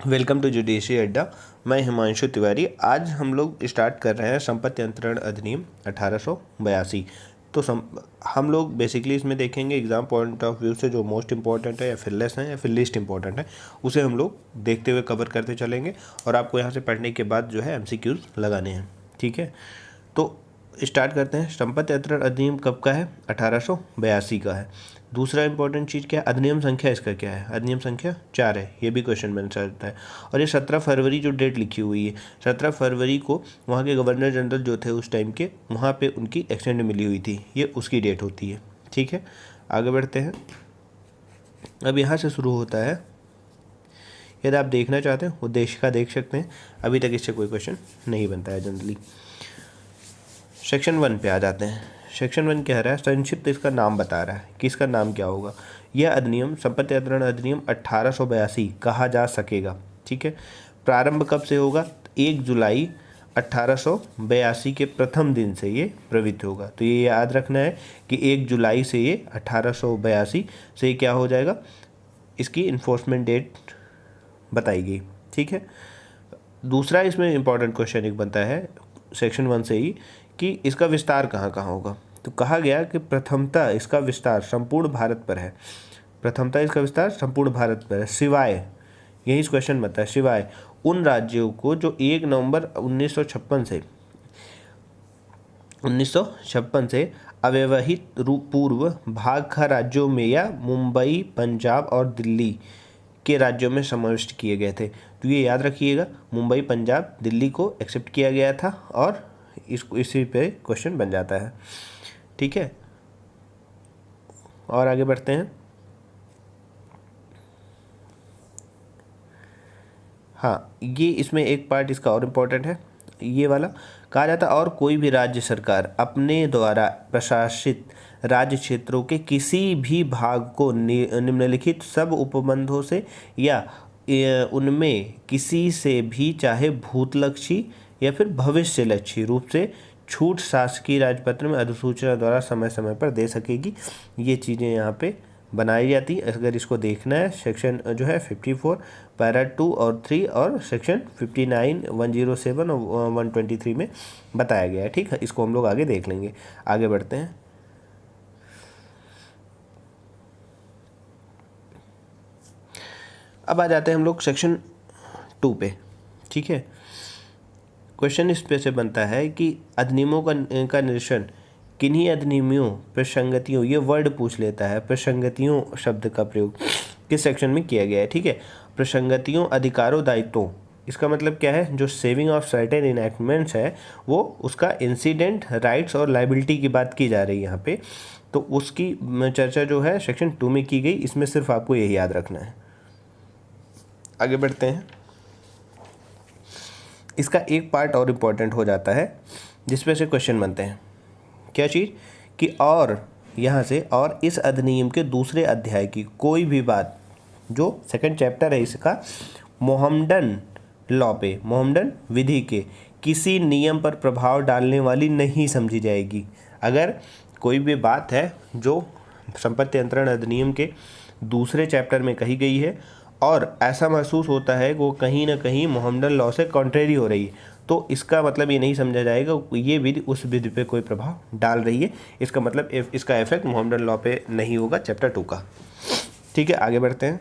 Welcome to judiciary अड्डा। मैं हिमांशु तिवारी। आज हम लोग स्टार्ट कर रहे हैं संपत्ति अंतरण अधिनियम 1882। तो हम लोग बेसिकली इसमें देखेंगे एग्जाम पॉइंट ऑफ व्यू से जो मोस्ट इंपॉर्टेंट है या फिर लेस है या फिर लीस्ट इंपॉर्टेंट है, उसे हम लोग देखते हुए कवर करते चलेंगे और आपको यहाँ से पढ़ने के बाद जो है MCQs लगाने हैं। ठीक है, तो स्टार्ट करते हैं। संपत्ति अंतरण अधिनियम कब का है? 1882 का है। दूसरा इंपॉर्टेंट चीज़ क्या है? अधिनियम संख्या इसका क्या है? अधिनियम संख्या 4 है। ये भी क्वेश्चन बन सकता है। और ये 17 फरवरी जो डेट लिखी हुई है, 17 फरवरी को वहाँ के गवर्नर जनरल जो थे उस टाइम के, वहाँ पे उनकी एक्सटेंड मिली हुई थी, ये उसकी डेट होती है। ठीक है, आगे बढ़ते हैं। अब यहाँ से शुरू होता है। यदि आप देखना चाहते हैं उद्देश्य का देख सकते हैं। अभी तक इससे कोई क्वेश्चन नहीं बनता है जनरली। सेक्शन 1 पे आ जाते हैं। सेक्शन 1 कह रहा है, संक्षिप्त इसका नाम बता रहा है कि इसका नाम क्या होगा। यह अधिनियम संपत्ति अंतरण अधिनियम 1882 कहा जा सकेगा। ठीक है, प्रारंभ कब से होगा? 1 जुलाई 1882 के प्रथम दिन से ये प्रवृत्त होगा। तो ये याद रखना है कि 1 जुलाई से ये 1882 से ये क्या हो जाएगा, इसकी इन्फोर्समेंट डेट बताई गई। ठीक है, दूसरा इसमें इंपॉर्टेंट क्वेश्चन एक बनता है सेक्शन 1 से ही कि इसका विस्तार कहाँ कहाँ होगा। तो कहा गया कि प्रथमतः इसका विस्तार संपूर्ण भारत पर है। प्रथमतः इसका विस्तार संपूर्ण भारत पर है, सिवाय, यही इस क्वेश्चन बनता है, सिवाय उन राज्यों को जो 1 नवंबर 1956 से अव्यवहित रूप पूर्व भाग खा राज्यों में या मुंबई, पंजाब और दिल्ली के राज्यों में समाविष्ट किए गए थे। तो ये याद रखिएगा, मुंबई, पंजाब, दिल्ली को एक्सेप्ट किया गया था और इसको इसी पे क्वेश्चन बन जाता है। ठीक है, और आगे बढ़ते हैं। हाँ, ये इसमें एक पार्ट इसका और इम्पोर्टेंट है, ये वाला। कहा जाता है और कोई भी राज्य सरकार अपने द्वारा प्रशासित राज्य क्षेत्रों के किसी भी भाग को निम्नलिखित सब उपबंधों से या उनमें किसी से भी, चाहे भूतलक्षी या फिर भविष्यलक्षी रूप से छूट शासकीय राजपत्र में अधिसूचना द्वारा समय समय पर दे सकेगी। ये चीज़ें यहाँ पे बनाई जाती। अगर इसको देखना है, सेक्शन जो है 54 पैरा 2 और 3 और सेक्शन 59, 107 और 123 में बताया गया है। ठीक है, इसको हम लोग आगे देख लेंगे। आगे बढ़ते हैं। अब आ जाते हैं हम लोग सेक्शन 2 पे। ठीक है, क्वेश्चन इस पे से बनता है कि अधिनियमों का निरीक्षण किन्हीं अधिनियमों प्रसंगतियों, ये वर्ड पूछ लेता है, प्रसंगतियों शब्द का प्रयोग किस सेक्शन में किया गया है। ठीक है, प्रसंगतियों, अधिकारों, दायित्वों, इसका मतलब क्या है? जो सेविंग ऑफ सर्टेन इनैक्टमेंट्स है वो उसका इंसिडेंट, राइट्स और लाइबिलिटी की बात की जा रही है यहाँ पे। तो उसकी चर्चा जो है सेक्शन 2 में की गई। इसमें सिर्फ आपको यही याद रखना है। आगे बढ़ते हैं। इसका एक पार्ट और इम्पोर्टेंट हो जाता है जिसपे से क्वेश्चन बनते हैं। क्या चीज़ कि और यहाँ से, और इस अधिनियम के दूसरे अध्याय की कोई भी बात, जो सेकंड चैप्टर है इसका, मोहम्मडन लॉ पे, मोहम्मडन विधि के किसी नियम पर प्रभाव डालने वाली नहीं समझी जाएगी। अगर कोई भी बात है जो संपत्ति अंतरण अधिनियम के दूसरे चैप्टर में कही गई है और ऐसा महसूस होता है कि वो कहीं ना कहीं मोहम्मडन लॉ से कॉन्ट्रेरी हो रही है, तो इसका मतलब ये नहीं समझा जाएगा ये विधि उस विधि पे कोई प्रभाव डाल रही है। इसका मतलब इसका इफेक्ट मोहम्मडन लॉ पे नहीं होगा, चैप्टर 2 का। ठीक है, आगे बढ़ते हैं।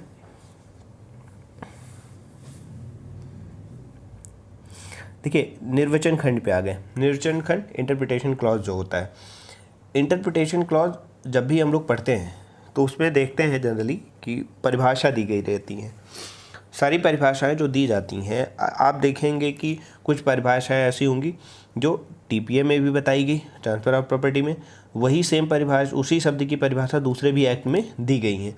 देखिए, निर्वचन खंड पे आ गए। निर्वचन खंड, इंटरप्रिटेशन क्लॉज जो होता है, इंटरप्रिटेशन क्लॉज जब भी हम लोग पढ़ते हैं तो उसमें देखते हैं जनरली कि परिभाषा दी गई रहती हैं। सारी परिभाषाएं जो दी जाती हैं, आप देखेंगे कि कुछ परिभाषाएं ऐसी होंगी जो TPA में भी बताई गई, ट्रांसफ़र ऑफ प्रॉपर्टी में, वही सेम परिभाषा, उसी शब्द की परिभाषा दूसरे भी एक्ट में दी गई हैं।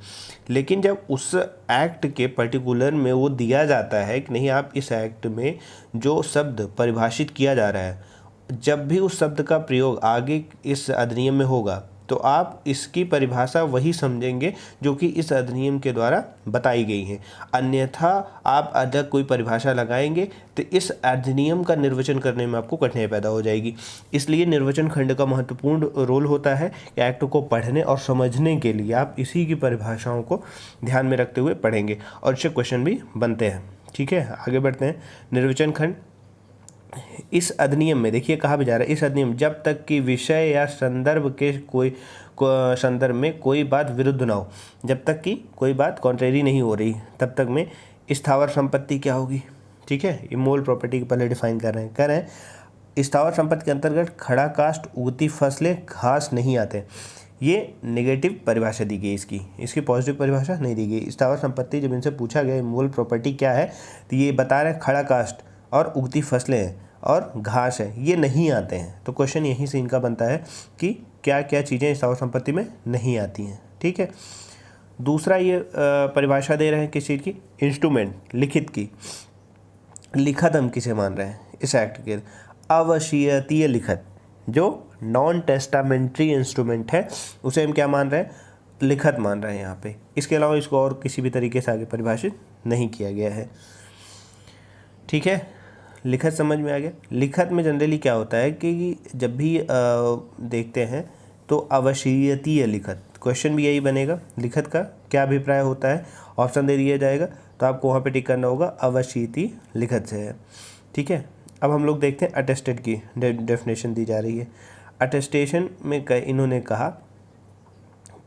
लेकिन जब उस एक्ट के पर्टिकुलर में वो दिया जाता है कि नहीं, आप इस एक्ट में जो शब्द परिभाषित किया जा रहा है, जब भी उस शब्द का प्रयोग आगे इस अधिनियम में होगा तो आप इसकी परिभाषा वही समझेंगे जो कि इस अधिनियम के द्वारा बताई गई है। अन्यथा आप अलग कोई परिभाषा लगाएंगे तो इस अधिनियम का निर्वचन करने में आपको कठिनाई पैदा हो जाएगी। इसलिए निर्वचन खंड का महत्वपूर्ण रोल होता है कि एक्ट को पढ़ने और समझने के लिए आप इसी की परिभाषाओं को ध्यान में रखते हुए पढ़ेंगे और इससे क्वेश्चन भी बनते हैं। ठीक है, आगे बढ़ते हैं। निर्वचन खंड। इस अधिनियम में देखिए कहा भी जा रहा है, इस अधिनियम जब तक कि विषय या संदर्भ के संदर्भ में कोई बात विरुद्ध ना हो, जब तक कि कोई बात कॉन्ट्रेरी नहीं हो रही तब तक में स्थावर संपत्ति क्या होगी। ठीक है, ये मूल प्रॉपर्टी के पहले डिफाइन कर रहे हैं। कह रहे हैं स्थावर संपत्ति के अंतर्गत खड़ा काष्ठ, उगती फसलें, घास नहीं आते। ये नेगेटिव परिभाषा दी गई इसकी पॉजिटिव परिभाषा नहीं दी गई। स्थावर संपत्ति जब इनसे पूछा गया मूल प्रॉपर्टी क्या है, तो ये बता रहे हैं खड़ा काष्ठ और उगती फसलें हैं और घास है, ये नहीं आते हैं। तो क्वेश्चन यहीं से इनका बनता है कि क्या क्या चीज़ें स्थावर संपत्ति में नहीं आती हैं। ठीक है, दूसरा ये परिभाषा दे रहे हैं किस चीज़ की, इंस्ट्रूमेंट, लिखित की। लिखत हम किसे मान रहे हैं इस एक्ट के, अवशीयतीय लिखत, जो नॉन टेस्टामेंट्री इंस्ट्रूमेंट है उसे हम क्या मान रहे हैं, लिखत मान रहे हैं यहाँ पे। इसके अलावा इसको और किसी भी तरीके से आगे परिभाषित नहीं किया गया है। ठीक है, लिखत समझ में आ गया। लिखत में जनरली क्या होता है कि जब भी देखते हैं तो अवशीयतीय लिखत, क्वेश्चन भी यही बनेगा, लिखत का क्या अभिप्राय होता है, ऑप्शन दे दिया जाएगा तो आपको वहाँ पे टिक करना होगा अवशीयतीय लिखत से है। ठीक है, अब हम लोग देखते हैं अटेस्टेड की डेफिनेशन दी जा रही है। अटेस्टेशन में इन्होंने कहा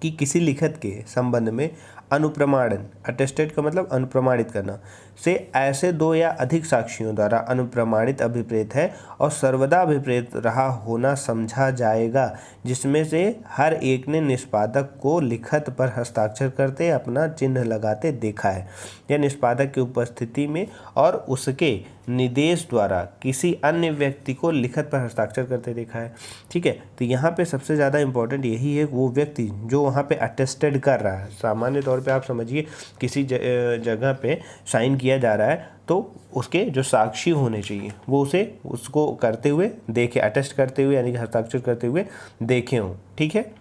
कि किसी लिखत के संबंध में अनुप्रमाणन, अटेस्टेड का मतलब अनुप्रमाणित करना, से ऐसे दो या अधिक साक्षियों द्वारा अनुप्रमाणित अभिप्रेत है और सर्वदा अभिप्रेत रहा होना समझा जाएगा, जिसमें से हर एक ने निष्पादक को लिखत पर हस्ताक्षर करते अपना चिन्ह लगाते देखा है या निष्पादक की उपस्थिति में और उसके निर्देश द्वारा किसी अन्य व्यक्ति को लिखत पर हस्ताक्षर करते देखा है। ठीक है, तो यहाँ पे सबसे ज़्यादा इम्पोर्टेंट यही है, वो व्यक्ति जो वहाँ पे अटेस्टेड कर रहा है, सामान्य तौर पे आप समझिए किसी जगह पे साइन किया जा रहा है तो उसके जो साक्षी होने चाहिए वो उसको करते हुए देखे, अटेस्ट करते हुए यानी कि हस्ताक्षर करते हुए देखे हों। ठीक है,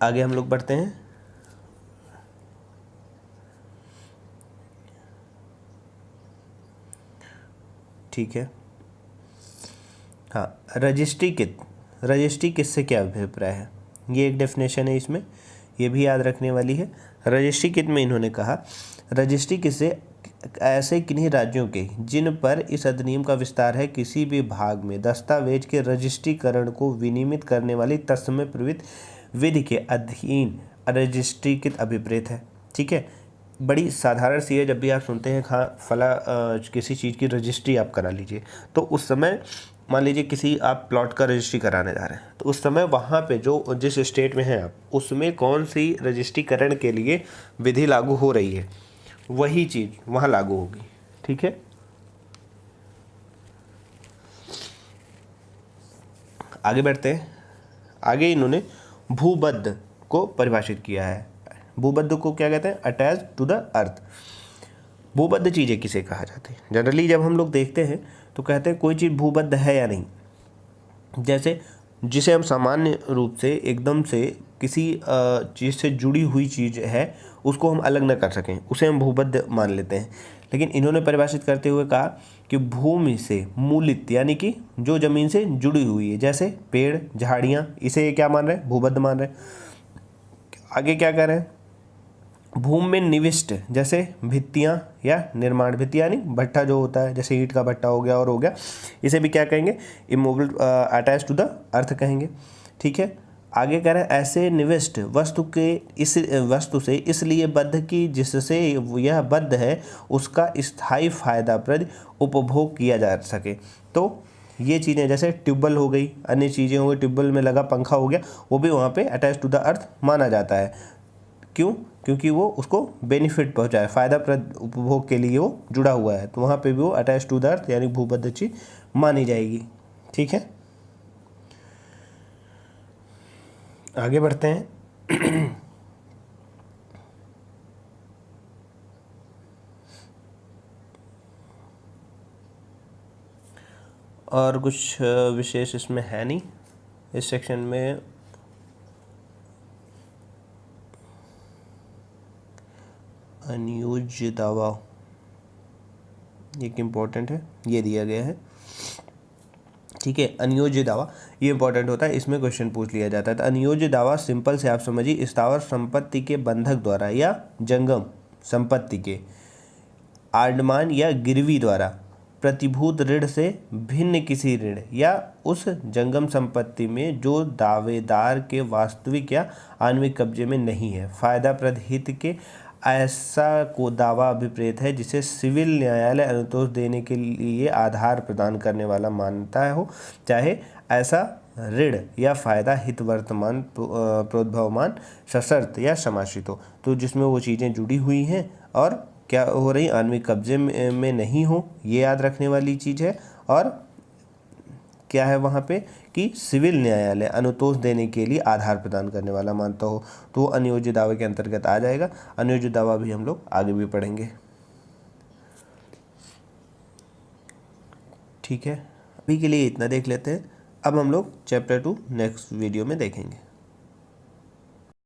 आगे हम लोग बढ़ते हैं। ठीक है, हाँ, रजिस्ट्री किससे क्या अभिप्राय है, ये एक डेफिनेशन है, इसमें ये भी याद रखने वाली है। रजिस्ट्री कित में इन्होंने कहा, रजिस्ट्री किससे ऐसे किन्हीं राज्यों के जिन पर इस अधिनियम का विस्तार है किसी भी भाग में दस्तावेज के रजिस्ट्रीकरण को विनियमित करने वाली तत्समय प्रवृत्त विधि के अधीन रजिस्ट्रीकृत अभिप्रेत है। ठीक है, बड़ी साधारण सी है, जब भी आप सुनते हैं फला किसी चीज़ की रजिस्ट्री आप करा लीजिए, तो उस समय मान लीजिए किसी आप प्लॉट का रजिस्ट्री कराने जा रहे हैं, तो उस समय वहाँ पे जो जिस स्टेट में हैं आप, उसमें कौन सी रजिस्ट्रीकरण के लिए विधि लागू हो रही है, वही चीज़ वहाँ लागू होगी। ठीक है, आगे बढ़ते हैं। आगे इन्होंने भूबद्ध को परिभाषित किया है। भूबद्ध को क्या कहते हैं, अटैच टू द अर्थ। भूबद्ध चीज़ें किसे कहा जाती है, जनरली जब हम लोग देखते हैं तो कहते हैं कोई चीज़ भूबद्ध है या नहीं, जैसे जिसे हम सामान्य रूप से एकदम से किसी चीज़ से जुड़ी हुई चीज़ है उसको हम अलग न कर सकें, उसे हम भूबद्ध मान लेते हैं। लेकिन इन्होंने परिभाषित करते हुए कहा कि भूमि से मूलित यानी कि जो ज़मीन से जुड़ी हुई है, जैसे पेड़, झाड़ियाँ, इसे क्या मान रहे हैं, भूबद्ध मान रहे हैं। आगे क्या कह रहे हैं, भूमि में निविष्ट, जैसे भित्तियाँ या निर्माण भित्तियाँ यानी भट्टा जो होता है, जैसे ईंट का भट्टा हो गया और हो गया, इसे भी क्या कहेंगे, immovable attach to the earth कहेंगे। ठीक है, आगे कह रहे हैं ऐसे निविष्ट वस्तु से इसलिए बद्ध कि जिससे यह बद्ध है उसका स्थायी फायदाप्रद उपभोग किया जा सके। तो ये चीज़ें जैसे ट्यूबवेल हो गई, अन्य चीज़ें हो गई, ट्यूबवेल में लगा पंखा हो गया, वो भी वहाँ पे अटैच टू द अर्थ माना जाता है। क्यों, क्योंकि वो उसको बेनिफिट पहुँचाए, फायदाप्रद उपभोग के लिए वो जुड़ा हुआ है, तो वहाँ पे भी वो अटैच टू द अर्थ यानी भूबद्ध चीज मानी जाएगी। ठीक है, आगे बढ़ते हैं। और कुछ विशेष इसमें है नहीं इस सेक्शन में। अनियोज्य दावा एक इम्पोर्टेंट है, ये दिया गया है। ठीक है, अनियोज्य दावा ये इंपॉर्टेंट होता है, इसमें क्वेश्चन पूछ लिया जाता है। तो अनियोज्य दावा सिंपल से आप समझिए स्थावर संपत्ति के बंधक द्वारा या जंगम संपत्ति के आडमान या गिरवी द्वारा प्रतिभूत ऋण से भिन्न किसी ऋण या उस जंगम संपत्ति में जो दावेदार के वास्तविक या आणविक कब्जे में नहीं है। फायदाप्रद हित के ऐसा को दावा अभिप्रेत है जिसे सिविल न्यायालय अनुतोष देने के लिए आधार प्रदान करने वाला मानता हो, चाहे ऐसा ऋण या फायदा हित वर्तमान प्रोद्भवमान सशर्त या समाश्रित हो। तो जिसमें वो चीज़ें जुड़ी हुई हैं और क्या हो रही, आणविक कब्जे में नहीं हो, ये याद रखने वाली चीज़ है। और क्या है वहाँ पे कि सिविल न्यायालय अनुतोष देने के लिए आधार प्रदान करने वाला मानता हो, तो अनियोज्य दावे के अंतर्गत आ जाएगा। अनियोज्य दावा भी हम लोग आगे भी पढ़ेंगे। ठीक है, अभी के लिए इतना देख लेते हैं। अब हम लोग चैप्टर 2 नेक्स्ट वीडियो में देखेंगे।